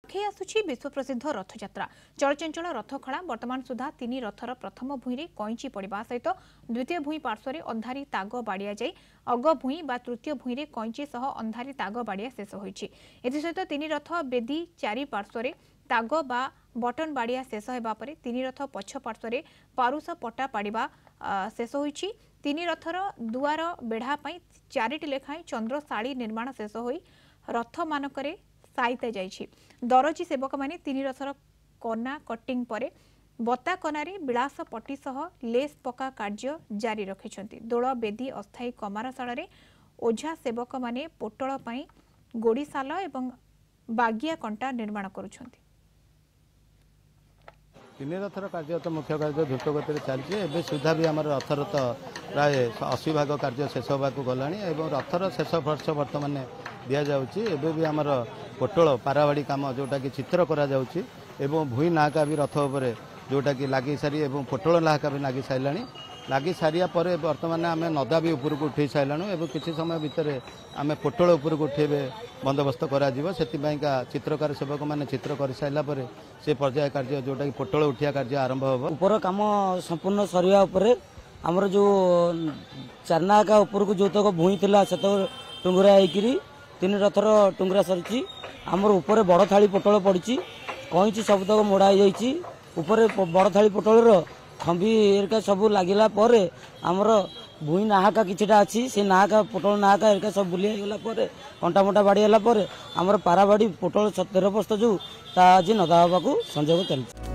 खेई आसुछि विश्व प्रसिद्ध रथयात्रा चलचंचल रथखड़ा वर्तमान सुधा तीन रथर प्रथम भूई कईची पड़ा सहित द्वितीय भूई पार्श्व अंधारी ताग बाड़िया जाई अग भूई बा तृतीय भूई कईची सह अंधारी ताग बाड़िया शेष होईछि। एसहित तीन रथ बेदी चारि पार्श्व ताग बा बटन बाड़िया शेष होगा पर तीन रथ पछ पार्श्व पारुष पटा पाड़ा शेष होईछि। तीन रथर दुआर बेढ़ा चारिटी लेखाएं चंद्रशाड़ी निर्माण शेष होई रथ मानकरे साइता जाइछि। दरजी सेवक माने तीन रथर कना कटिंग परे बता कनारे विलास पट्टी सह लेस पका कार्य जारी रखिछन्ति। दोल बेदी अस्थायी कमारशाला ओझा सेवक माने पोटल पई गोड़ीशाल एवं बागिया कंटा निर्माण करुछन्ति। तीन रथर कार्य तो मुख्य कार्य द्रुत गति चलती है सुधा भी आम रथर तो प्राय 80 भाग कार्य शेष होगा गला रथर शेष वर्ष बर्तमान दि जाऊँगी। भी आमर पोटल पारावाड़ी कम जोटा कि चित्र करा भूई नाहका भी रथ उपर जोटा कि लगी सारी पोटल नाहका भी लगी सारा लगी सारिया पर बर्तमान आम नदा भी उपरको उठे सारूँ और किसी समय भितर आम पोटल उपरको उठेबे बंदोबस्त करा चित्रकार सेवक मैंने चित्र कर सारापर से पर्याय कार्य जोटा कि पोटल उठिया कार्य आरंभ हो ऊपर कम संपूर्ण सरिया आमर जो चारनाका उपरको जो तक भूई था से टुंगुरा होकर तीन रथर टुंगुरा सरी आमर ऊपर बड़ थाली पोटल पड़ी कईची सब तक मोड़ा ऊपर बड़ थाली पोटल खंबी एरिका सब लगिला आमर भूई नाहका किछिटा अच्छी से नाहका पोटल नाहका एरिका सब बुलीगला कंटा मोटा बाड़ी है आमर पाराबाड़ी पोटल 13 बस्त जो आज नदा हवा संजोग चलती।